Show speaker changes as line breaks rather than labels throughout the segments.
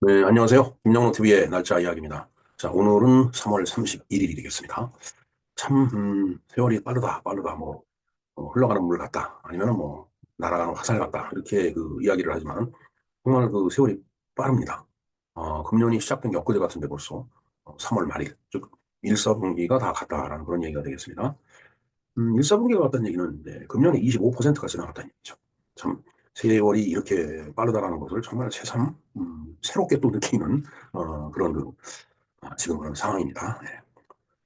네, 안녕하세요. 김영로 TV의 날짜 이야기입니다. 자, 오늘은 3월 31일이 되겠습니다. 참, 세월이 빠르다, 빠르다, 흘러가는 물 같다, 아니면은 날아가는 화살 같다, 이렇게 그 이야기를 하지만, 정말 그 세월이 빠릅니다. 금년이 시작된 게 엊그제 같은데 벌써, 3월 말일, 즉, 1사분기가 다 갔다라는 그런 얘기가 되겠습니다. 1사분기가 갔다는 얘기는 이제 금년에 25%가 지나갔다는 얘기죠. 참, 세월이 이렇게 빠르다라는 것을 정말 새삼, 새롭게 또 느끼는, 그런 지금 그런 상황입니다. 네.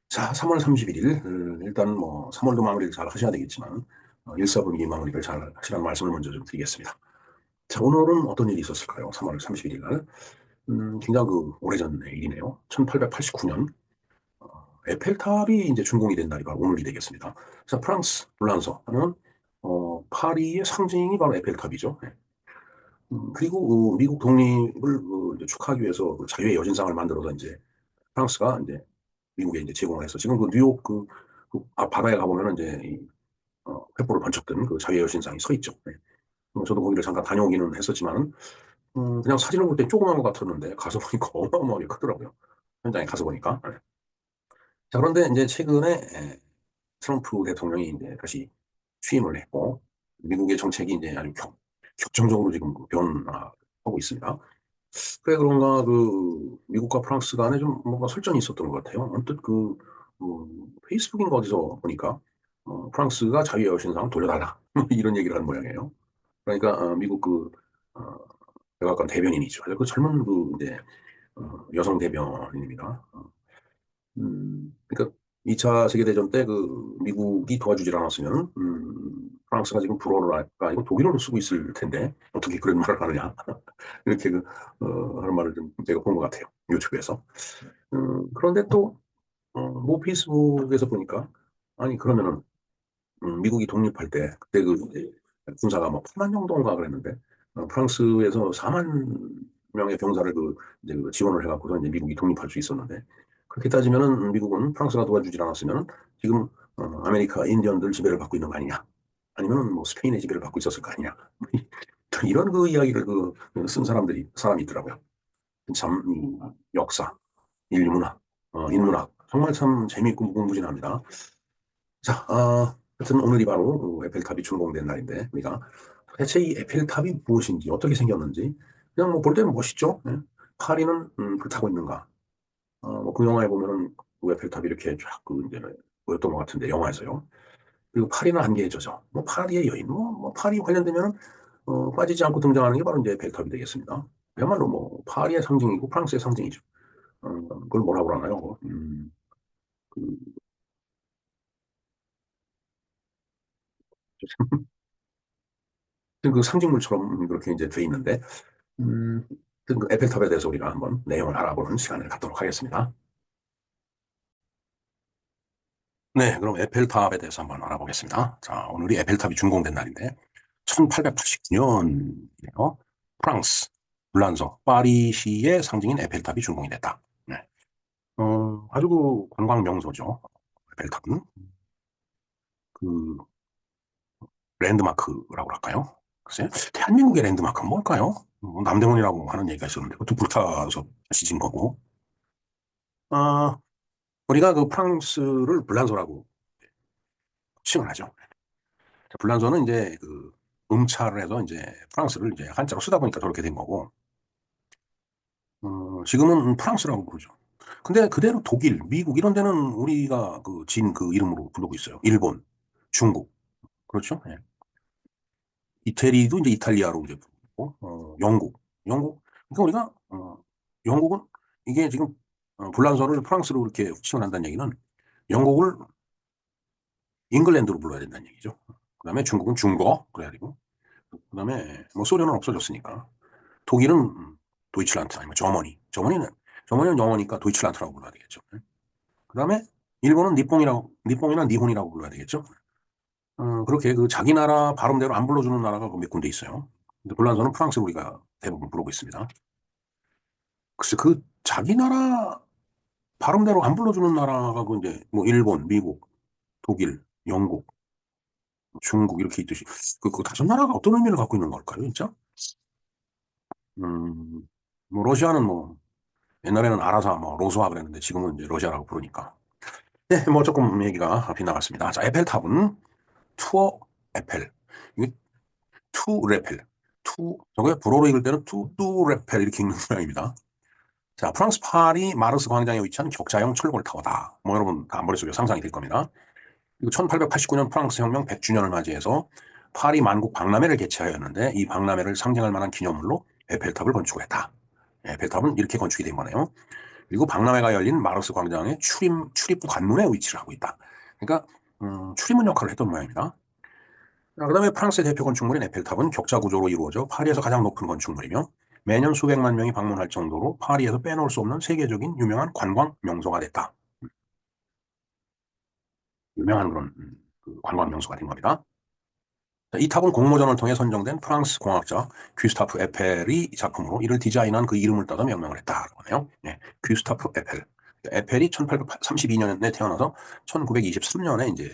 자, 3월 31일, 일단 3월도 마무리를 잘 하셔야 되겠지만, 1사분기 마무리를 잘 하시라는 말씀을 먼저 좀 드리겠습니다. 자, 오늘은 어떤 일이 있었을까요? 3월 31일 날. 굉장히 그 오래전의 일이네요. 1889년, 에펠탑이 이제 준공이 된 날이 바로 오늘이 되겠습니다. 자, 프랑스 불란서 하면 파리의 상징이 바로 에펠탑이죠. 네. 그리고 미국 독립을 이제 축하하기 위해서 그 자유의 여신상을 만들어서 이제 프랑스가 이제 미국에 이제 제공을 해서 지금 그 뉴욕 바다에 가보면은 이제 횃불을 번쩍 든 그 자유의 여신상이 서 있죠. 네. 저도 거기를 잠깐 다녀오기는 했었지만은 그냥 사진을 볼 때 조그만 것 같았는데 가서 보니까 어마어마하게 크더라고요. 현장에 가서 보니까. 네. 자, 그런데 이제 최근에 트럼프 대통령이 이제 다시 취임을 했고, 미국의 정책이 이제 아주 격정적으로 지금 변화하고 있습니다. 그래 그런가 미국과 프랑스 간에 좀 뭔가 설전이 있었던 것 같아요. 언뜻 페이스북인가 어디서 보니까 프랑스가 자유의 여신상 돌려달라 이런 얘기를 하는 모양이에요. 그러니까 미국 어, 백악관 대변인이죠. 그 젊은 이제 여성 대변인입니다. 그러니까 2차 세계대전 때 미국이 도와주질 않았으면, 프랑스가 지금 불어가 아니고 독일어를 쓰고 있을 텐데, 어떻게 그런 말을 하느냐. 이렇게 하는 말을 좀 제가 본 것 같아요. 유튜브에서. 그런데 또, 모 페이스북에서 보니까, 아니, 그러면은, 미국이 독립할 때, 그때 이제 군사가 뭐 8만 정도인가 그랬는데, 프랑스에서 4만 명의 병사를 이제 지원을 해갖고서 이제 미국이 독립할 수 있었는데, 그렇게 따지면은 미국은 프랑스가 도와주질 않았으면 지금 아메리카 인디언들 지배를 받고 있는 거 아니냐? 아니면은 뭐 스페인의 지배를 받고 있었을 거 아니냐? 이런 이야기를 쓴 사람이 있더라고요. 참, 역사, 인류 문학, 인문학, 정말 참 재미있고 무궁무진합니다. 자, 하여튼 오늘이 바로 에펠탑이 준공된 날인데, 우리가 대체 이 에펠탑이 무엇인지, 어떻게 생겼는지, 그냥 뭐 볼 때는 멋있죠? 예. 파리는 불타고 있는가? 그 영화에 보면은 그 에펠탑이 이렇게 쫙 이제 보였던 것 같은데, 영화에서요. 그리고 파리는 안개에 젖어. 뭐 파리의 여인, 파리 관련되면은 빠지지 않고 등장하는 게 바로 이제 에펠탑이 되겠습니다. 그야말로 뭐 파리의 상징이고 프랑스의 상징이죠. 그걸 뭐라고 그러나요? 그, 그 상징물처럼 그렇게 이제 돼 있는데, 그 에펠탑에 대해서 우리가 한번 내용을 알아보는 시간을 갖도록 하겠습니다. 네, 그럼 에펠탑에 대해서 한번 알아보겠습니다. 자, 오늘이 에펠탑이 준공된 날인데, 1889년이네요. 프랑스, 불란서, 파리시의 상징인 에펠탑이 준공이 됐다. 네. 아주 관광 명소죠. 에펠탑은. 그, 랜드마크라고 할까요? 글쎄, 대한민국의 랜드마크는 뭘까요? 남대문이라고 하는 얘기가 있었는데, 그것도 불타서 지진 거고. 아, 우리가 그 프랑스를 불란서라고 칭을 하죠. 불란서는 이제 음차를 해서 이제 프랑스를 이제 한자로 쓰다 보니까 그렇게 된 거고, 지금은 프랑스라고 부르죠. 근데 그대로 독일, 미국 이런 데는 우리가 진 이름으로 부르고 있어요. 일본, 중국. 그렇죠? 예. 이태리도 이제 이탈리아로 이제 부르고, 영국, 영국. 그러니까 우리가, 영국은 이게 지금 불란서를 프랑스로 이렇게 칭을 한다는 얘기는 영국을 잉글랜드로 불러야 된다는 얘기죠. 그 다음에 중국은 중거, 그래야 되고, 그 다음에 뭐 소련은 없어졌으니까. 독일은 도이칠란트 아니면 저머니는 영어니까 도이칠란트라고 불러야 되겠죠. 그 다음에 일본은 니뽕이나 니혼이라고 불러야 되겠죠. 그렇게 자기 나라 발음대로 안 불러주는 나라가 몇 군데 있어요. 근데 불란서는 프랑스 우리가 대부분 부르고 있습니다. 글쎄 자기 나라 발음대로 안 불러주는 나라가 이제 뭐 일본, 미국, 독일, 영국, 중국 이렇게 있듯이 그 다섯 나라가 어떤 의미를 갖고 있는 걸까요, 진짜? 음, 뭐 러시아는 뭐 옛날에는 알아서 뭐 로스와 그랬는데 지금은 이제 러시아라고 부르니까. 네, 뭐 조금 얘기가 빗나갔습니다. 자, 에펠탑은 투어 에펠. 이게 투 레펠. 저게 불어로 읽을 때는 뚜 레펠 이렇게 읽는 모양입니다. 자, 프랑스 파리 마르스 광장에 위치한 격자형 철골 타워다. 뭐 여러분 다 머릿속에 상상이 될 겁니다. 그리고 1889년 프랑스 혁명 100주년을 맞이해서 파리 만국 박람회를 개최하였는데 이 박람회를 상징할 만한 기념물로 에펠탑을 건축을 했다. 에펠탑은 이렇게 건축이 된 거네요. 그리고 박람회가 열린 마르스 광장의 출입구 관문에 위치를 하고 있다. 그러니까 출입문 역할을 했던 모양입니다. 그다음에 프랑스의 대표 건축물인 에펠탑은 격자 구조로 이루어져 파리에서 가장 높은 건축물이며 매년 수백만 명이 방문할 정도로 파리에서 빼놓을 수 없는 세계적인 유명한 관광 명소가 됐다. 유명한 그런 그 관광 명소가 된 겁니다. 이 탑은 공모전을 통해 선정된 프랑스 공학자 귀스타프 에펠이 작품으로 이를 디자인한 그 이름을 따서 명명을 했다고 하네요. 네, 귀스타프 에펠. 에펠이 1832년에 태어나서 1923년에 이제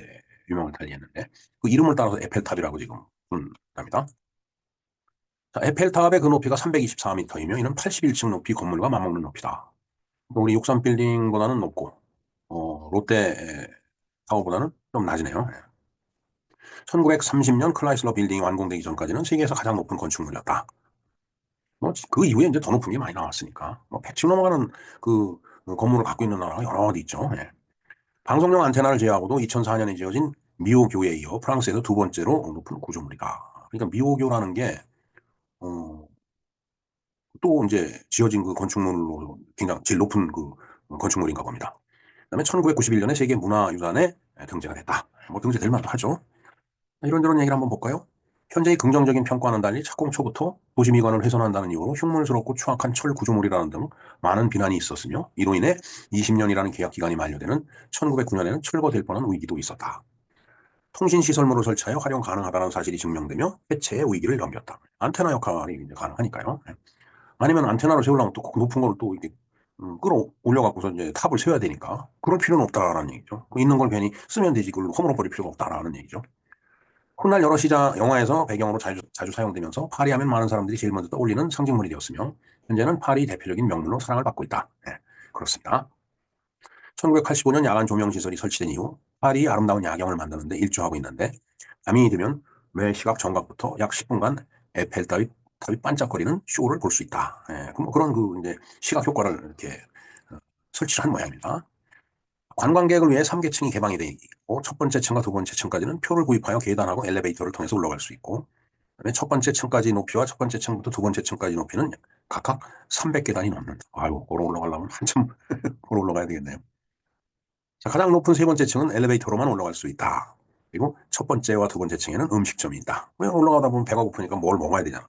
유명을 달리했는데 그 이름을 따라서 에펠탑이라고 지금 부른답니다. 자, 에펠탑의 그 높이가 324m이며 이는 81층 높이 건물과 맞먹는 높이다. 우리 63 빌딩보다는 높고 롯데 타워보다는 좀 낮으네요. 1930년 클라이슬러 빌딩이 완공되기 전까지는 세계에서 가장 높은 건축물이었다. 뭐 그 이후에 이제 더 높은 게 많이 나왔으니까 뭐 100층 넘어가는 그 건물을 갖고 있는 나라가 여러 어디 있죠. 예. 방송용 안테나를 제외하고도 2004년에 지어진 미오교에 이어 프랑스에서 두 번째로 높은 구조물이다. 그러니까 미오교라는 게 또 이제 지어진 그 건축물로 굉장히 제일 높은 그 건축물인가 봅니다. 그다음에 1991년에 세계 문화유산에 등재가 됐다. 뭐 등재될 만도 하죠. 이런저런 얘기를 한번 볼까요? 현재의 긍정적인 평가와는 달리 착공 초부터 도시 미관을 훼손한다는 이유로 흉물스럽고 추악한 철 구조물이라는 등 많은 비난이 있었으며 이로 인해 20년이라는 계약 기간이 만료되는 1909년에는 철거될 뻔한 위기도 있었다. 통신시설물을 설치하여 활용 가능하다는 사실이 증명되며 해체의 위기를 넘겼다. 안테나 역할이 이제 가능하니까요. 아니면 안테나를 세우려면 또 높은 걸 또 이렇게 끌어 올려갖고서 이제 탑을 세워야 되니까 그럴 필요는 없다라는 얘기죠. 있는 걸 괜히 쓰면 되지 그걸 허물어버릴 필요가 없다라는 얘기죠. 훗날 여러 시장 영화에서 배경으로 자주 사용되면서 파리하면 많은 사람들이 제일 먼저 떠올리는 상징물이 되었으며 현재는 파리 대표적인 명물로 사랑을 받고 있다. 네, 그렇습니다. 1985년 야간 조명 시설이 설치된 이후 파리 아름다운 야경을 만드는데 일조하고 있는데 밤이 되면 매 시각 정각부터 약 10분간 탑이 반짝거리는 쇼를 볼 수 있다. 예, 그런 그 이제 시각 효과를 이렇게 설치를 한 모양입니다. 관광객을 위해 3계층이 개방이 되어 있고 첫 번째 층과 두 번째 층까지는 표를 구입하여 계단하고 엘리베이터를 통해서 올라갈 수 있고 그다음에 첫 번째 층까지 높이와 첫 번째 층부터 두 번째 층까지 높이는 각각 300계단이 넘는. 아유, 걸어 올라가려면 한참 걸어 올라가야 되겠네요. 자, 가장 높은 세 번째 층은 엘리베이터로만 올라갈 수 있다. 그리고 첫 번째와 두 번째 층에는 음식점이 있다. 왜 올라가다 보면 배가 고프니까 뭘 먹어야 되잖아.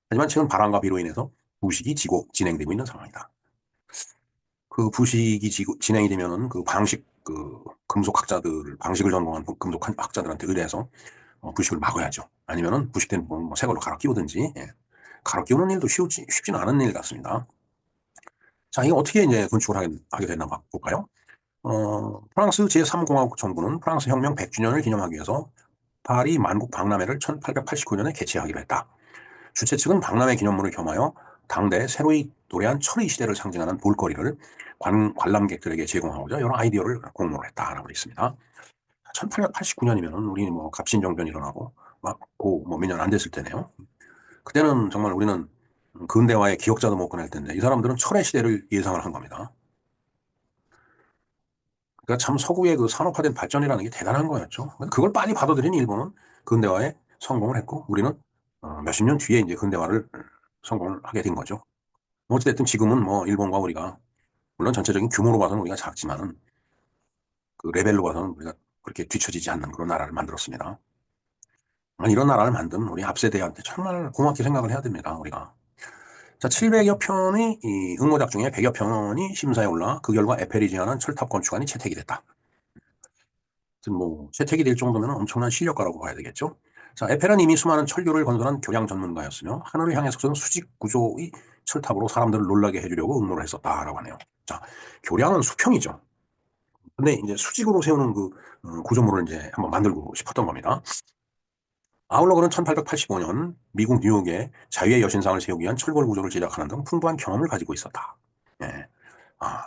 하지만 지금 바람과 비로 인해서 부식이 진행되고 있는 상황이다. 그 부식이 진행이 되면은 그 금속 학자들, 방식을 전공한 금속 학자들한테 의뢰해서 부식을 막아야죠. 아니면은 부식된 부분 뭐 새 걸로 갈아 끼우든지, 예. 갈아 끼우는 일도 쉽지는 않은 일 같습니다. 자, 이게 어떻게 이제 건축을 하게 됐나 볼까요? 프랑스 제3공화국 정부는 프랑스 혁명 100주년을 기념하기 위해서 파리 만국 박람회를 1889년에 개최하기로 했다. 주최 측은 박람회 기념물을 겸하여 당대 새로이 도래한 철의 시대를 상징하는 볼거리를 관람객들에게 제공하고자 여러 아이디어를 공모를 했다라고 있습니다. 1889년이면 우리 뭐 갑신정변이 일어나고 막고뭐몇 년 안 됐을 때네요. 그때는 정말 우리는 근대화의 기억자도 못 꺼낼 텐데 이 사람들은 철의 시대를 예상을 한 겁니다. 그러니까 참 서구의 그 산업화된 발전이라는 게 대단한 거였죠. 그걸 빨리 받아들인 일본은 근대화에 성공을 했고 우리는 몇십 년 뒤에 이제 근대화를 성공을 하게 된 거죠. 어찌됐든 지금은 뭐 일본과 우리가 물론 전체적인 규모로 봐서는 우리가 작지만은 그 레벨로 봐서는 우리가 그렇게 뒤처지지 않는 그런 나라를 만들었습니다. 이런 나라를 만든 우리 앞세대한테 정말 고맙게 생각을 해야 됩니다. 우리가. 자, 700여 편의 이 응모작 중에 100여 편이 심사에 올라 그 결과 에펠이 제안한 철탑 건축안이 채택이 됐다. 뭐 채택이 될 정도면 엄청난 실력가라고 봐야 되겠죠. 자, 에펠은 이미 수많은 철교를 건설한 교량 전문가였으며 하늘을 향해서는 수직 구조의 철탑으로 사람들을 놀라게 해주려고 응모를 했었다라고 하네요. 자, 교량은 수평이죠. 근데 이제 수직으로 세우는 그 구조물을 이제 한번 만들고 싶었던 겁니다. 아울러 그는 1885년 미국 뉴욕에 자유의 여신상을 세우기 위한 철골 구조를 제작하는 등 풍부한 경험을 가지고 있었다. 예.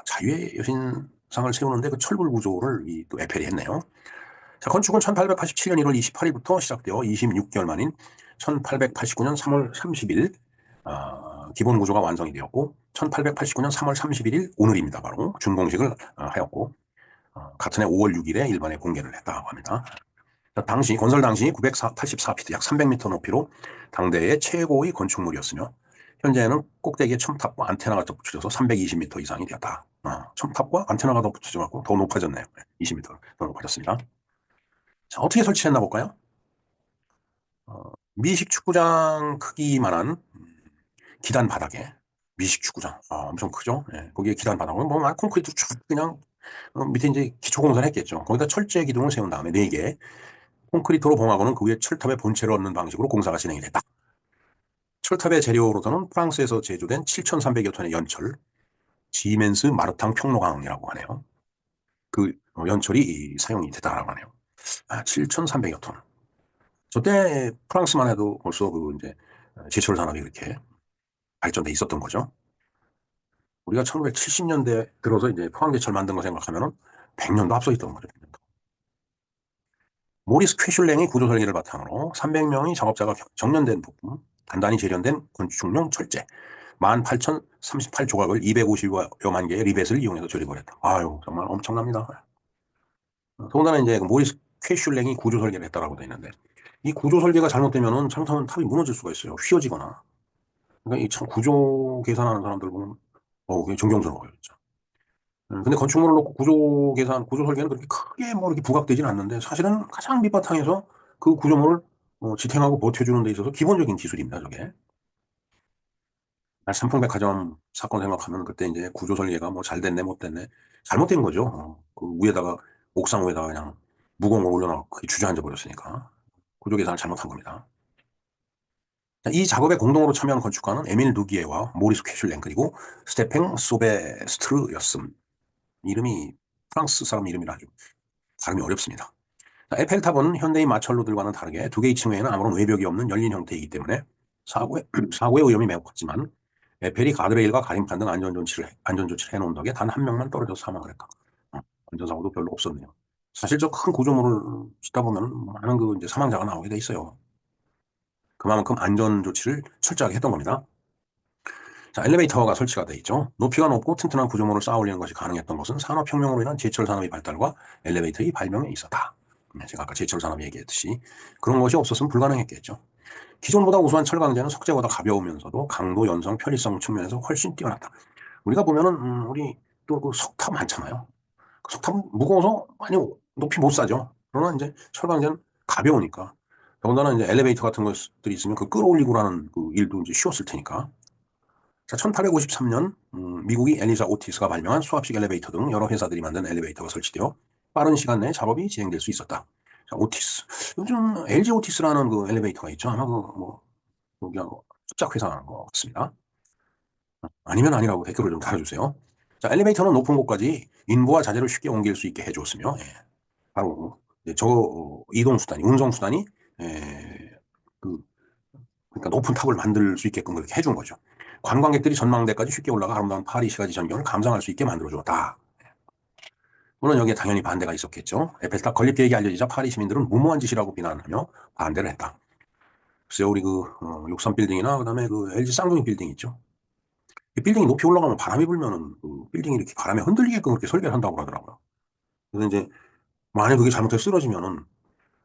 자유의 여신상을 세우는데 그 철골 구조를 또 에펠이 했네요. 자, 건축은 1887년 1월 28일부터 시작되어 26개월 만인 1889년 3월 30일 기본 구조가 완성이 되었고 1889년 3월 31일 오늘입니다. 바로 준공식을 하였고 같은 해 5월 6일에 일반에 공개를 했다고 합니다. 건설 당시 984피트, 약 300m 높이로 당대의 최고의 건축물이었으며 현재는 꼭대기에 첨탑과 안테나가 덧붙여져서 320m 이상이 되었다. 첨탑과 안테나가 덧붙여져서 더 높아졌네요. 20m 더 높아졌습니다. 자, 어떻게 설치했나 볼까요? 미식 축구장 크기만한 기단 바닥에 미식 축구장 엄청 크죠? 예, 거기에 기단 바닥은 뭐 콘크리트 쭉 그냥 밑에 이제 기초 공사를 했겠죠. 거기다 철제 기둥을 세운 다음에 4개 콘크리트로 봉하고는 그 위에 철탑의 본체를 얻는 방식으로 공사가 진행이 됐다. 철탑의 재료로서는 프랑스에서 제조된 7,300여 톤의 연철, 지멘스 마르탕 평로강이라고 하네요. 그 연철이 사용이 됐다라고 하네요. 7,300여 톤. 저때 프랑스만 해도 벌써 그 이제 제철 산업이 이렇게 발전돼 있었던 거죠. 우리가 1970년대 들어서 이제 포항제철 만든 거 생각하면은 100년도 앞서 있던 거죠. 100년도. 모리스 쾌슐랭의 구조 설계를 바탕으로 300명의 작업자가 정년된 부품, 단단히 재련된 건축용 철제, 18,038조각을 250여만 개의 리벳을 이용해서 조립을 했다. 아유, 정말 엄청납니다. 더군다나 이제 모리스 쾌슐랭이 구조 설계를 했다라고 되어 있는데, 이 구조 설계가 잘못되면은 잘못하면 탑이 무너질 수가 있어요. 휘어지거나. 그러니까 이 참 구조 계산하는 사람들 보면, 그게 존경스러워요, 진짜. 근데 건축물을 놓고 구조 계산, 구조 설계는 그렇게 크게 뭐 이렇게 부각되지는 않는데, 사실은 가장 밑바탕에서 그 구조물을 지탱하고 버텨주는 데 있어서 기본적인 기술입니다, 저게. 삼풍백화점 사건 생각하면 그때 이제 구조 설계가 뭐 잘 됐네, 못 됐네. 잘못된 거죠. 그 위에다가, 옥상 위에다가 그냥 무공을 올려놓고 그게 주저앉아 버렸으니까. 구조 계산을 잘못한 겁니다. 이 작업에 공동으로 참여한 건축가는 에밀 누기에와 모리스 쾌슐랭 그리고 스테팽 소베스트르였음. 이름이 프랑스 사람 이름이라 아주 발음이 어렵습니다. 에펠탑은 현대의 마철로들과는 다르게 두 개의 층에는 아무런 외벽이 없는 열린 형태이기 때문에 사고의, 사고의 위험이 매우 컸지만 에펠이 가드레일과 가림판 등 안전조치를 해놓은 덕에 단 한 명만 떨어져서 사망을 했다. 안전사고도 별로 없었네요. 사실 저 큰 구조물을 짓다 보면 많은 그 이제 사망자가 나오게 돼 있어요. 그만큼 안전조치를 철저하게 했던 겁니다. 자, 엘리베이터가 설치가 돼 있죠. 높이가 높고 튼튼한 구조물을 쌓아 올리는 것이 가능했던 것은 산업혁명으로 인한 제철 산업의 발달과 엘리베이터의 발명에 있었다. 제가 아까 제철 산업 얘기했듯이 그런 것이 없었으면 불가능했겠죠. 기존보다 우수한 철강제는 석재보다 가벼우면서도 강도, 연성, 편의성 측면에서 훨씬 뛰어났다. 우리가 보면은 우리 또 그 석탑 많잖아요. 그 석탑은 무거워서 많이 높이 못 사죠. 그러나 이제 철강제는 가벼우니까. 더군다나 이제 엘리베이터 같은 것들이 있으면 그 끌어올리고라는 그 일도 이제 쉬웠을 테니까. 자, 1853년 미국이 엘리자 오티스가 발명한 수압식 엘리베이터 등 여러 회사들이 만든 엘리베이터가 설치되어 빠른 시간 내에 작업이 진행될 수 있었다. 자, 오티스. 요즘 LG 오티스라는 그 엘리베이터가 있죠. 아마 그뭐 그냥 숫작 회사 것 같습니다. 아니면 아니라고 댓글을 좀 달아주세요. 자, 엘리베이터는 높은 곳까지 인부와 자재를 쉽게 옮길 수 있게 해줬으며, 바로 저 이동 수단이, 운송 수단이 그 그러니까 높은 탑을 만들 수 있게끔 그렇게 해준 거죠. 관광객들이 전망대까지 쉽게 올라가 아름다운 파리 시가지 전경을 감상할 수 있게 만들어주었다. 물론 여기에 당연히 반대가 있었겠죠. 에펠탑 건립 계획이 알려지자 파리 시민들은 무모한 짓이라고 비난하며 반대를 했다. 글쎄요, 우리 그 63 빌딩이나 그다음에 그 LG 쌍둥이 빌딩 있죠. 이 빌딩이 높이 올라가면 바람이 불면은 그 빌딩이 이렇게 바람에 흔들리게끔 그렇게 설계를 한다고 그러더라고요. 그래서 이제 만약 그게 잘못해서 쓰러지면은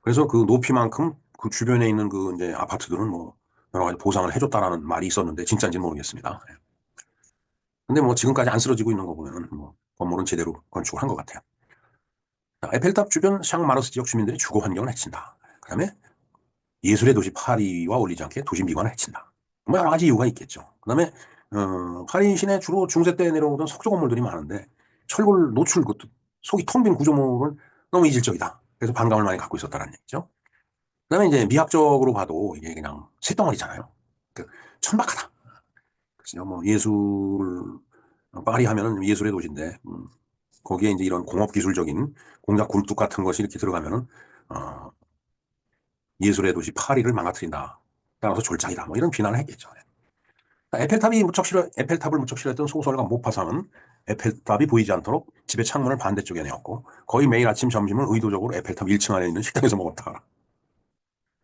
그래서 그 높이만큼 그 주변에 있는 그 이제 아파트들은 뭐 여러 가지 보상을 해줬다라는 말이 있었는데 진짜인지는 모르겠습니다. 근데 뭐 지금까지 안 쓰러지고 있는 거 보면은 뭐 건물은 제대로 건축을 한 것 같아요. 자, 에펠탑 주변 샹마르스 지역 주민들이 주거 환경을 해친다. 그다음에 예술의 도시 파리와 어울리지 않게 도시 미관을 해친다. 뭐 여러 가지 이유가 있겠죠. 그다음에 파리 시내 주로 중세 때 내려오던 석조 건물들이 많은데 철골 노출 그 속이 텅 빈 구조물은 너무 이질적이다. 그래서 반감을 많이 갖고 있었다는 얘기죠. 그다음에 이제 미학적으로 봐도 이게 그냥 쇳덩어리잖아요. 그 천박하다. 그래서 뭐 예술 파리 하면은 예술의 도시인데 거기에 이제 이런 공업 기술적인 공작 굴뚝 같은 것이 이렇게 들어가면은 어, 예술의 도시 파리를 망가뜨린다. 따라서 졸작이다. 뭐 이런 비난을 했겠죠. 에펠탑을 무척 싫어했던 소설가 모파상은 에펠탑이 보이지 않도록 집의 창문을 반대쪽에 내었고 거의 매일 아침 점심을 의도적으로 에펠탑 1층 안에 있는 식당에서 먹었다.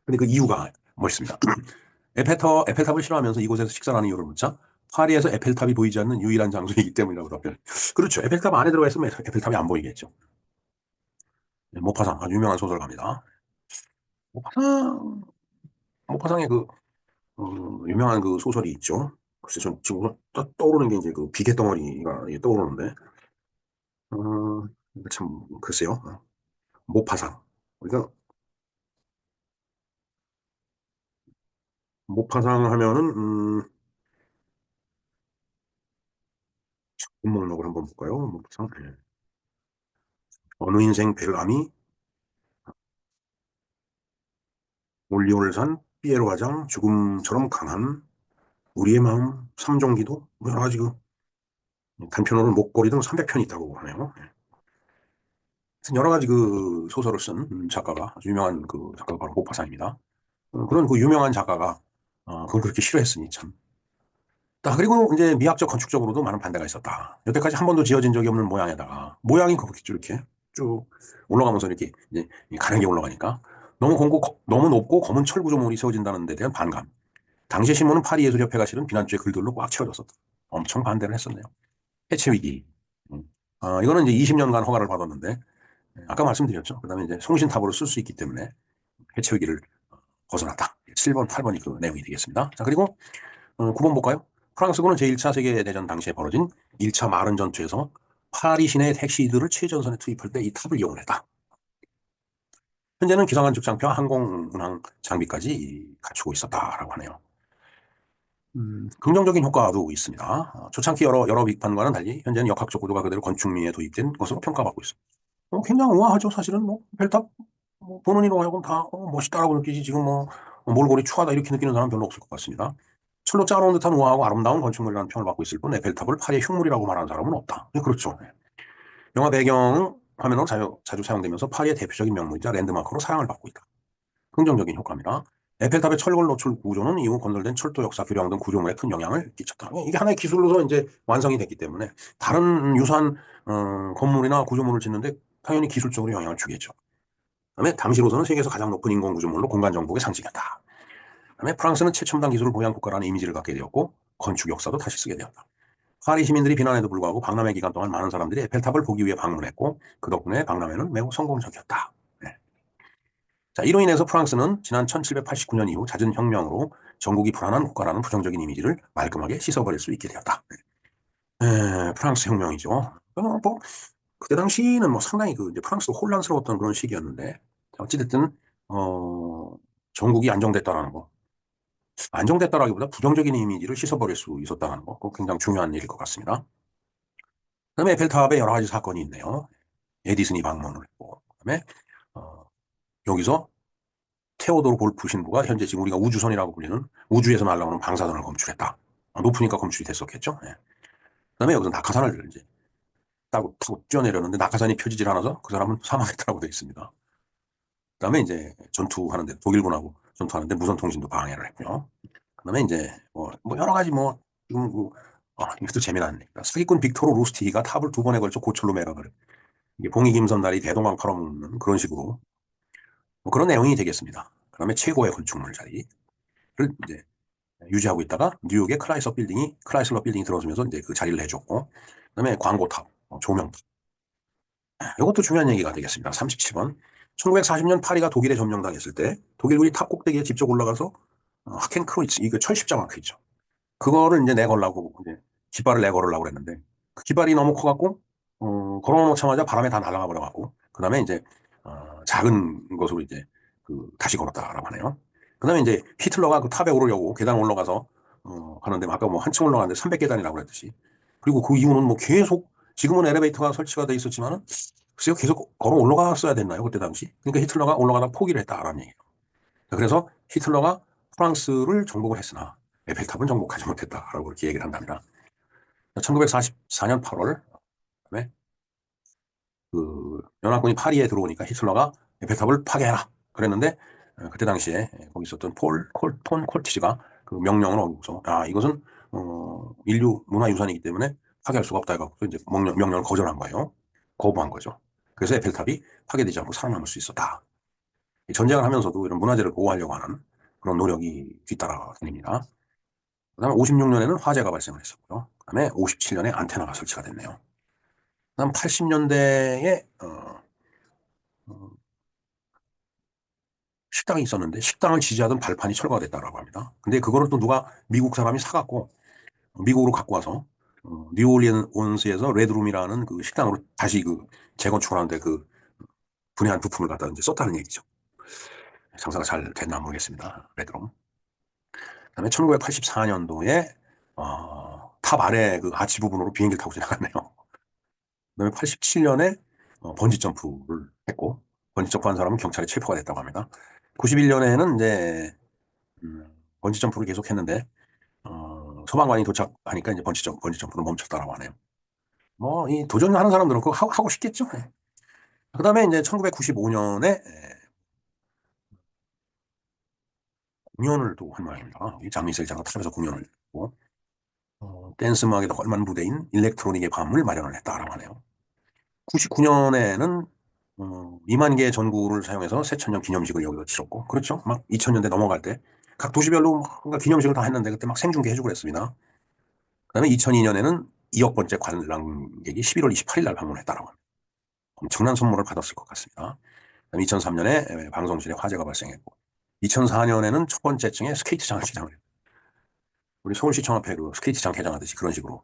근데 그 이유가 멋있습니다. 에펠탑을 싫어하면서 이곳에서 식사를 하는 이유를 묻자 파리에서 에펠탑이 보이지 않는 유일한 장소이기 때문이라고 답변. 그렇죠. 에펠탑 안에 들어가 있으면 에펠탑이 안 보이겠죠. 네, 모파상 아주 유명한 소설가입니다. 모파상 모파상의 그 유명한 그 소설이 있죠. 글쎄 전 지금 떠오르는 게 이제 그 비계덩어리가 떠오르는데 참 글쎄요. 모파상. 우리가 모파상 하면은 목록을 한번 볼까요? 모파상. 네. 어느 인생 벨라미, 올리올산, 피에로 화장, 죽음처럼 강한, 우리의 마음, 삼종기도, 뭐 여러 가지 그 단편으로 목걸이 등 300편이 있다고 하네요. 네. 여러 가지 그 소설을 쓴 작가가 아주 유명한 그 작가가 바로 모파상입니다. 그런 그 유명한 작가가 그걸 그렇게 싫어했으니 참. 그리고 이제 미학적 건축적으로도 많은 반대가 있었다. 여태까지 한 번도 지어진 적이 없는 모양에다가 모양이 그렇게 쭉 이렇게 쭉 올라가면서 이렇게 이제 가늘게 올라가니까 너무 높고 검은 철 구조물이 세워진다는 데 대한 반감. 당시 신문은 파리예술협회가 실은 비난주의 글들로 꽉 채워졌었다. 엄청 반대를 했었네요. 해체 위기. 음. 이거는 이제 20년간 허가를 받았는데 아까 말씀드렸죠. 그다음에 이제 송신탑으로 쓸 수 있기 때문에 해체 위기를 벗어났다. 7번, 8번이 그 내용이 되겠습니다. 자, 그리고 9번 볼까요? 프랑스군은 제1차 세계대전 당시에 벌어진 1차 마른 전투에서 파리 시내 택시들을 최전선에 투입할 때 이 탑을 이용을 했다. 현재는 기상관 측장표 항공 운항 장비까지 갖추고 있었다라고 하네요. 긍정적인 효과도 있습니다. 초창기 여러 비판과는 달리 현재는 역학적 구조가 그대로 건축미에 도입된 것으로 평가받고 있습니다. 굉장히 우아하죠. 사실은 뭐 별탑 보는 이로 하여금 다 멋있다라고 느끼지 지금 뭐 몰골이 추하다 이렇게 느끼는 사람 은 별로 없을 것 같습니다. 철로 짜놓은 듯한 우아하고 아름다운 건축물이라는 평을 받고 있을 뿐 에펠탑을 파리의 흉물이라고 말하는 사람은 없다. 네, 그렇죠. 네. 영화 배경 화면으로 자주 사용되면서 파리의 대표적인 명물이자 랜드마크로 사랑을 받고 있다. 긍정적인 효과입니다. 에펠탑의 철골 노출 구조는 이후 건설된 철도 역사 교량 등 구조물에 큰 영향을 끼쳤다. 이게 하나의 기술로서 이제 완성이 됐기 때문에 다른 유사한 건물이나 구조물을 짓는데 당연히 기술적으로 영향을 주겠죠. 그다음에 당시로서는 세계에서 가장 높은 인공 구조물로 공간 정복의 상징이었다. 그다음에 프랑스는 최첨단 기술을 보유한 국가라는 이미지를 갖게 되었고 건축 역사도 다시 쓰게 되었다. 파리 시민들이 비난에도 불구하고 박람회 기간 동안 많은 사람들이 에펠탑을 보기 위해 방문했고 그 덕분에 박람회는 매우 성공적이었다. 네. 자, 이로 인해서 프랑스는 지난 1789년 이후 잦은 혁명으로 전국이 불안한 국가라는 부정적인 이미지를 말끔하게 씻어버릴 수 있게 되었다. 프랑스 혁명이죠. 뭐 그때 당시는 뭐 상당히 그 이제 프랑스도 혼란스러웠던 그런 시기였는데 어찌됐든 전국이 안정됐다라는 거, 안정됐다라기보다 부정적인 이미지를 씻어버릴 수 있었다는 거, 그거 굉장히 중요한 일일 것 같습니다. 그다음에 에펠탑에 여러 가지 사건이 있네요. 에디슨이 방문을 했고, 그다음에 어, 여기서 테오도르 골프 신부가 현재 지금 우리가 우주선이라고 불리는 우주에서 날아오는 방사선을 검출했다. 높으니까 검출이 됐었겠죠. 예. 그다음에 여기서 낙하산을 이제 타고 뛰어내렸는데 낙하산이 펴지질 않아서 그 사람은 사망했다고 되어 있습니다. 그다음에 이제 전투하는데 독일군하고 전투하는데 무선 통신도 방해를 했고요. 그다음에 이제 뭐 여러 가지 뭐 지금 이것도 재미난 얘기다. 사기꾼 빅토르 루스티히가 탑을 2번에 걸쳐 고철로 매각을 이게 봉이김선달이 대동강 팔아먹는 그런 식으로 뭐 그런 내용이 되겠습니다. 그다음에 최고의 건축물 자리를 이제 유지하고 있다가 뉴욕의 크라이슬러 빌딩이 들어서면서 이제 그 자리를 해줬고 그다음에 광고탑, 조명탑. 이것도 중요한 얘기가 되겠습니다. 37번. 1940년 파리가 독일에 점령당했을 때 독일군이 탑 꼭대기에 직접 올라가서 하켄크로이츠 이거 철십자가 그 있죠. 그거를 이제 내걸라고 이제 깃발을 내걸으려고 그랬는데 그 깃발이 너무 커갖고 걸어놓자마자 바람에 다 날아가 버려갖고 그다음에 이제 작은 것으로 이제 그 다시 걸었다라고 하네요. 그다음에 이제 히틀러가 그 탑에 오르려고 계단 올라가서 하는데 아까 뭐 한층 올라가는데 300계단이라고 그랬듯이 그리고 그 이후는 뭐 계속 지금은 엘리베이터가 설치가 돼 있었지만은 글쎄요 계속 걸어 올라갔어야 됐나요 그때 당시? 그러니까 히틀러가 올라가다 포기를 했다라는 얘기예요. 히틀러가 프랑스를 정복을 했으나 에펠탑은 정복하지 못했다라고 그렇게 얘기를 한답니다. 1944년 8월 그다음에 그 연합군이 파리에 들어오니까 히틀러가 에펠탑을 파괴해라 그랬는데 그때 당시에 거기 있었던 톤 콜티즈가 그 명령을 어기고서 이것은 인류 문화유산이기 때문에 파괴할 수가 없다 해갖고 이제 명령을 거절한 거예요. 거부한 거죠. 그래서 에펠탑이 파괴되지 않고 살아남을 수 있었다. 전쟁을 하면서도 이런 문화재를 보호하려고 하는 그런 노력이 뒤따라다닙니다. 그다음에 56년에는 화재가 발생을 했었고요. 그다음에 57년에 안테나가 설치가 됐네요. 그다음 80년대에 식당이 있었는데 식당을 지지하던 발판이 철거가 됐다고 합니다. 근데 그거를 또 누가 미국 사람이 사갖고 미국으로 갖고 와서 뉴올리언스에서 레드룸이라는 그 식당으로 다시 그 재건축을 하는데 그 분해한 부품을 갖다 이제 썼다는 얘기죠. 장사가 잘 됐나 모르겠습니다. 레드룸. 그다음에 1984년도에 탑 아래 그 아치 부분으로 비행기를 타고 지나갔네요. 그다음에 87년에 번지 점프를 했고 번지 점프한 사람은 경찰에 체포가 됐다고 합니다. 91년에는 이제 번지 점프를 계속했는데 소방관이 도착하니까 이제 번지 점프를 멈췄다라고 하네요. 뭐 이 도전하는 사람들은 그거 하고 싶겠죠. 네. 그다음에 이제 1995년에 공연을 또 한 모양입니다. 이 장미색 장가 탑에서 공연을 했고 댄스 음악에도 헐만 무대인 일렉트로닉의 밤을 마련을 했다라고 하네요. 99년에는 2만 개의 전구를 사용해서 새천년 기념식을 여기서 치렀고, 그렇죠. 막 2000년대 넘어갈 때 각 도시별로 뭔가 기념식을 다 했는데 그때 막 생중계 해주고 그랬습니다. 그다음에 2002년에는 2억 번째 관람객이 11월 28일 날 방문했다라고 합니다. 엄청난 선물을 받았을 것 같습니다. 그다음에 2003년에 방송실에 화재가 발생했고, 2004년에는 첫 번째 층에 스케이트장을 개장을 했고, 우리 서울시청 앞에 그 스케이트장 개장하듯이 그런 식으로.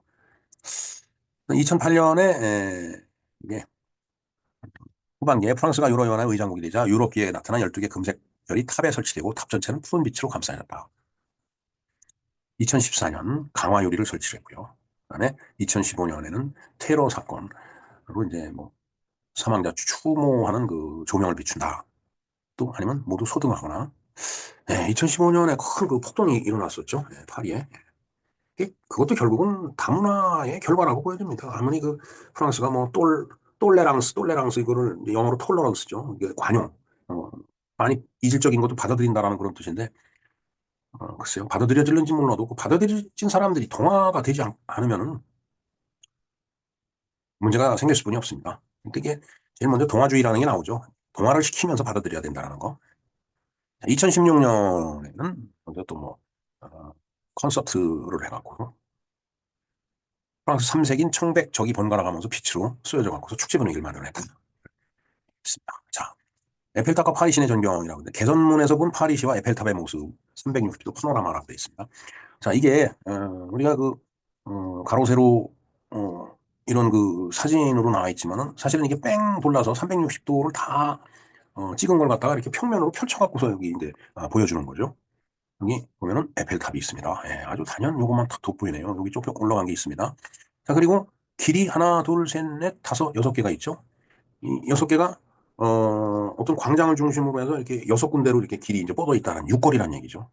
2008년에 이게 후반기에 프랑스가 유로연합 의장국이 되자 유럽기에 나타난 12개 금색 별이 탑에 설치되고 탑 전체는 푸른 빛으로 감싸졌다. 2014년 강화 유리를 설치했고요. 그다음에 2015년에는 테러 사건으로 이제 뭐 사망자 추모하는 그 조명을 비춘다. 또 아니면 모두 소등하거나. 네, 2015년에 큰 그 폭동이 일어났었죠. 네, 파리에. 그것도 결국은 다문화의 결과라고 보여집니다. 아무리 그 프랑스가 뭐 똘레랑스 이거를 영어로 톨러런스죠. 이게 관용. 어, 많이 이질적인 것도 받아들인다라는 그런 뜻인데, 글쎄요. 받아들여질는지 몰라도 그 받아들여진 사람들이 동화가 되지 않으면은 문제가 생길 수뿐이 없습니다. 그러니까 이게 제일 먼저 동화주의라는 게 나오죠. 동화를 시키면서 받아들여야 된다는 거. 2016년에는 먼저 또 뭐, 콘서트를 해갖고, 프랑스 3색인 청백 적이 번갈아 가면서 빛으로 쓰여져 갖고서 축제 분위기를 만들어냈다. 자, 에펠탑과 파리 시내 전경이라고 하는데 개선문에서 본 파리시와 에펠탑의 모습 360도 파노라마라고 되어 있습니다. 자, 이게 우리가 그 가로 세로 이런 그 사진으로 나와 있지만은 사실은 이게 뺑 돌려서 360도를 다 찍은 걸 갖다가 이렇게 평면으로 펼쳐갖고서 여기 이제 보여주는 거죠. 여기 보면은 에펠탑이 있습니다. 예, 아주 단연 요것만 탁 돋보이네요. 여기 쭉 올라간 게 있습니다. 자, 그리고 길이 하나, 둘, 셋, 넷, 다섯, 여섯 개가 있죠. 이 여섯 개가 어떤 광장을 중심으로 해서 이렇게 여섯 군데로 이렇게 길이 이제 뻗어 있다는 육거리란 얘기죠.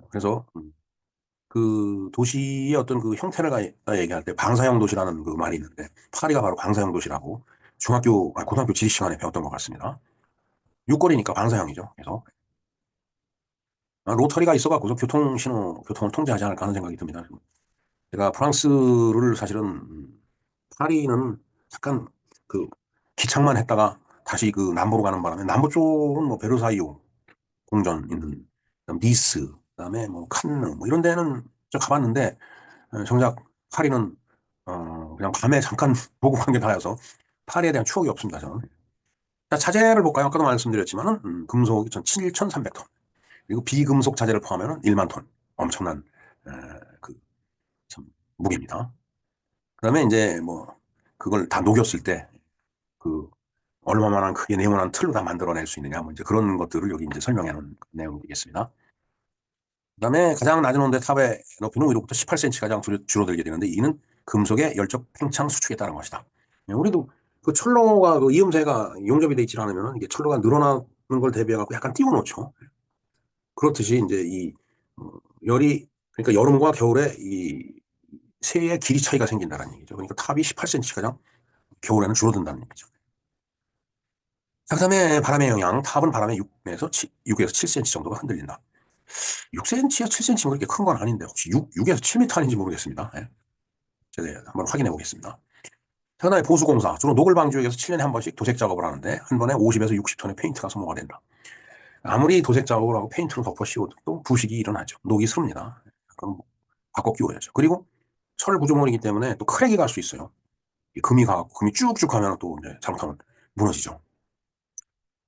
그래서 그 도시의 어떤 그 형태를 얘기할 때 방사형 도시라는 그 말이 있는데 파리가 바로 방사형 도시라고 고등학교 지리 시간에 배웠던 것 같습니다. 육거리니까 방사형이죠. 그래서 로터리가 있어갖고서 교통을 통제하지 않을까 하는 생각이 듭니다. 제가 프랑스를 사실은 파리는 잠깐 그 기착만 했다가 다시 그 남부로 가는 바람에 남부 쪽은 뭐 베르사유 궁전 있는 니스 그다음에 뭐 칸느 뭐 이런 데는 저 가봤는데 정작 파리는 그냥 밤에 잠깐 보고 간 게 다여서 파리에 대한 추억이 없습니다 저는. 자, 자재를 볼까요? 아까도 말씀드렸지만은 금속이 전 7,300톤 그리고 비금속 자재를 포함하면 1만 톤 엄청난 에, 그 참 무게입니다. 그다음에 이제 뭐 그걸 다 녹였을 때 그 얼마만한 크게 네모난 틀로 다 만들어낼 수 있느냐 뭐 이제 그런 것들을 여기 이제 설명해 놓은 내용이겠습니다. 그다음에 가장 낮은 온도의 탑의 높이는 위로부터 18cm 가량 줄어들게 되는데 이는 금속의 열적 팽창 수축에 따른 것이다. 우리도 그 철로가 그 이음새가 용접이 돼 있지 않으면 이게 철로가 늘어나는 걸 대비해 갖고 약간 띄워놓죠. 그렇듯이 이제 이 열이 그러니까 여름과 겨울에 이 새의 길이 차이가 생긴다는 얘기죠. 그러니까 탑이 18cm 가량 겨울에는 줄어든다는 얘기죠. 자, 그다음에 바람의 영향. 탑은 바람의 6에서 7cm 정도가 흔들린다. 6cm에서 7cm면 그렇게 큰 건 아닌데 혹시 6에서 7m 아닌지 모르겠습니다. 예. 제가 한번 확인해 보겠습니다. 자, 그다음에 보수공사. 주로 녹을 방지하기 위해서 7년에 한 번씩 도색 작업을 하는데 한 번에 50에서 60톤의 페인트가 소모가 된다. 아무리 도색 작업을 하고 페인트를 덮어 씌워도 또 부식이 일어나죠. 녹이 스릅니다. 그럼 바꿔 끼워야죠. 그리고 철 구조물이기 때문에 또 크랙이 갈 수 있어요. 이 금이 가고 금이 쭉쭉 가면 또 이제 잘못하면 무너지죠.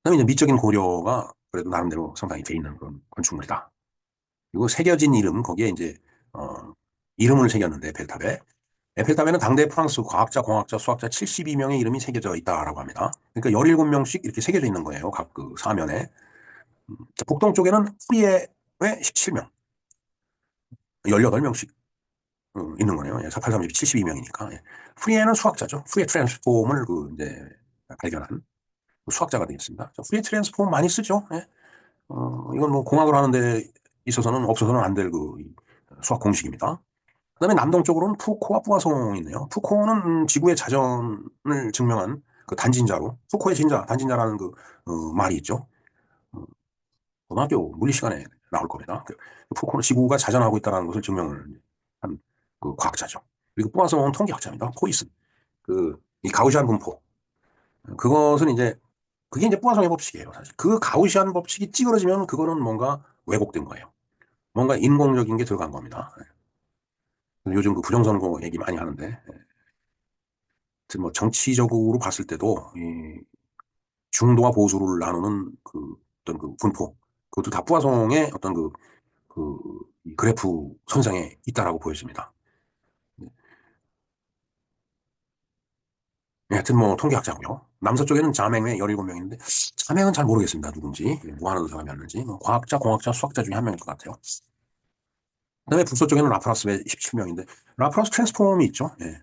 그다음에 이제 미적인 고려가 그래도 나름대로 상당히 돼 있는 그런 건축물이다. 그리고 새겨진 이름 거기에 이제 어, 이름을 새겼는데 에펠탑에 에펠탑에는 당대 프랑스 과학자, 공학자, 수학자 72명의 이름이 새겨져 있다라고 합니다. 그러니까 17명씩 이렇게 새겨져 있는 거예요. 각 그 사면에. 북동 쪽에는 프리에의 17명, 18명씩 있는 거네요. 48, 30, 72명이니까. 프리에는 수학자죠. 프리에 트랜스폼을 그 이제 발견한 수학자가 되겠습니다. 프리에 트랜스폼 많이 쓰죠. 예. 이건 뭐 공학을 하는데 있어서는 없어서는 안 될 그 수학 공식입니다. 그다음에 남동쪽으로는 푸코와 뿌아송이 있네요. 푸코는 지구의 자전을 증명한 그 단진자로 푸코의 진자, 단진자라는 그 말이 있죠. 어, 고등학교 물리 시간에 나올 겁니다. 푸코는 지구가 자전하고 있다는 것을 증명을 한 그 과학자죠. 그리고 뿌아송은 통계학자입니다. 포이슨. 이 가우시안 분포. 그것은 이제 그게 이제 뿌아송의 법칙이에요. 사실 그 가우시안 법칙이 찌그러지면 그거는 뭔가 왜곡된 거예요. 뭔가 인공적인 게 들어간 겁니다. 요즘 그 부정선거 얘기 많이 하는데 뭐 정치적으로 봤을 때도 이 중도와 보수를 나누는 그 어떤 그 분포 그것도 다 뿌아송의 어떤 그 그래프 선상에 있다라고 보여집니다. 네, 하여튼 뭐 통계학자고요. 남서쪽에는 자맹회 17명인데 자맹은 잘 모르겠습니다. 누군지 뭐 하는 사람이었는지 뭐 과학자, 공학자, 수학자 중에 한 명일 것 같아요. 그다음에 북서쪽에는 라프라스의 17명인데 라프라스 트랜스폼이 있죠. 예.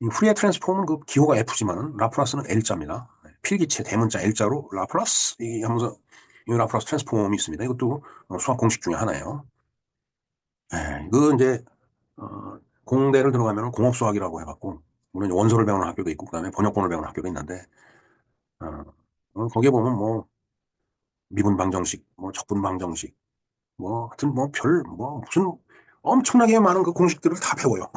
이 후리에 트랜스폼은 그 기호가 F지만은 라프라스는 L자입니다. 필기체 대문자 L자로 라프라스 이 하면서 이 라프라스 트랜스폼이 있습니다. 이것도 수학 공식 중에 하나예요. 그 이제 공대를 들어가면 공업수학이라고 해갖고 물론 원소를 배우는 학교도 있고 그다음에 번역본을 배우는 학교도 있는데 어, 거기에 보면 뭐 미분 방정식, 뭐 적분 방정식, 뭐 하여튼 뭐 무슨 엄청나게 많은 그 공식들을 다 배워요.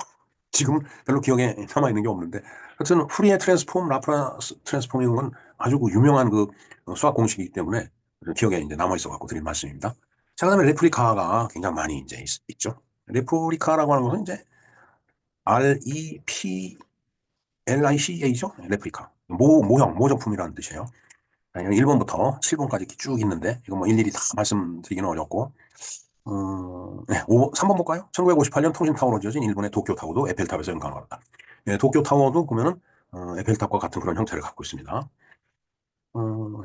지금 별로 기억에 남아있는 게 없는데 하여튼 후리에 트랜스폼, 라프라스 트랜스폼 이런 건 아주 그 유명한 그 수학 공식이기 때문에 기억에 이제 남아있어 갖고 드린 말씀입니다. 자, 그다음에 레플리카가 굉장히 많이 이제 죠 레플리카라고 하는 것은 이제 REPLICA죠. 레플리카. 모형품이라는 뜻이에요. 1번부터 7번까지 이렇게 쭉 있는데 이거 뭐 일일이 다 말씀드리기는 어렵고 3번 볼까요? 1958년 통신타워로 지어진 일본의 도쿄타워도 에펠탑에서 영감을 받았다. 예, 도쿄타워도 보면은 에펠탑과 같은 그런 형태를 갖고 있습니다.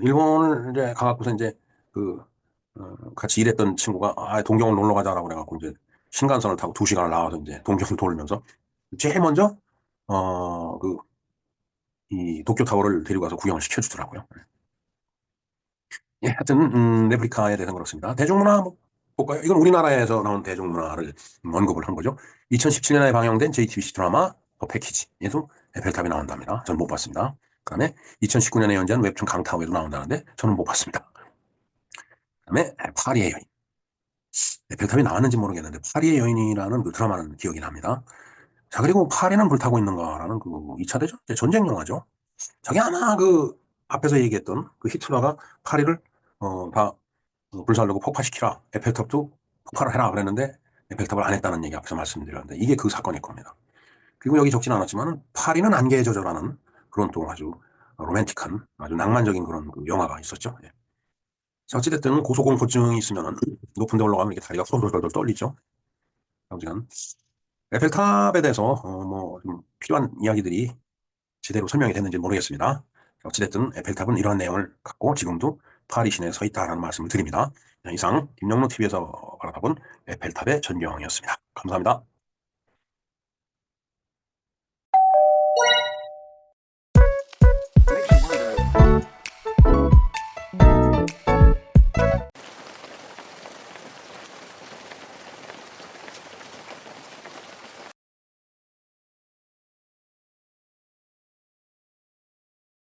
일본을 이제 가갖고서 이제 그 같이 일했던 친구가 동경을 놀러 가자라고 그래갖고 이제 신간선을 타고 2시간을 나와서 이제 동경을 돌면서 제일 먼저 그 이 도쿄타워를 데리고 가서 구경을 시켜주더라고요. 예, 하여튼 레플리카에 대해서 그렇습니다. 대중문화 한번 볼까요? 이건 우리나라에서 나온 대중문화를 언급을 한 거죠. 2017년에 방영된 JTBC 드라마 더 패키지에도 에펠탑이 나온답니다. 저는 못 봤습니다. 그다음에 2019년에 연재한 웹툰 강타오에도 나온다는데 저는 못 봤습니다. 그다음에 파리의 여인. 에펠탑이 나왔는지 모르겠는데 파리의 여인이라는 그 드라마는 기억이 납니다. 자, 그리고 파리는 불타고 있는가라는 그 2차 대전 전쟁 영화죠. 저게 아마 그 앞에서 얘기했던 그 히틀러가 파리를 다 불살르고 폭파시키라. 에펠탑도 폭발을 해라 그랬는데 에펠탑을 안 했다는 얘기 앞에서 말씀드렸는데 이게 그 사건일 겁니다. 그리고 여기 적지는 않았지만 파리는 안개에 젖어라는 그런 또 아주 로맨틱한 아주 낭만적인 그런 그 영화가 있었죠. 예. 자, 어찌됐든 고소공포증이 있으면 높은 데 올라가면 이렇게 다리가 덜덜덜 떨리죠. 아무튼 에펠탑에 대해서 뭐좀 필요한 이야기들이 제대로 설명이 됐는지 모르겠습니다. 어찌됐든 에펠탑은 이러한 내용을 갖고 지금도 파리 시내에 서 있다라는 말씀을 드립니다. 이상 김영로 TV에서 바라본 에펠탑의 전경이었습니다. 감사합니다.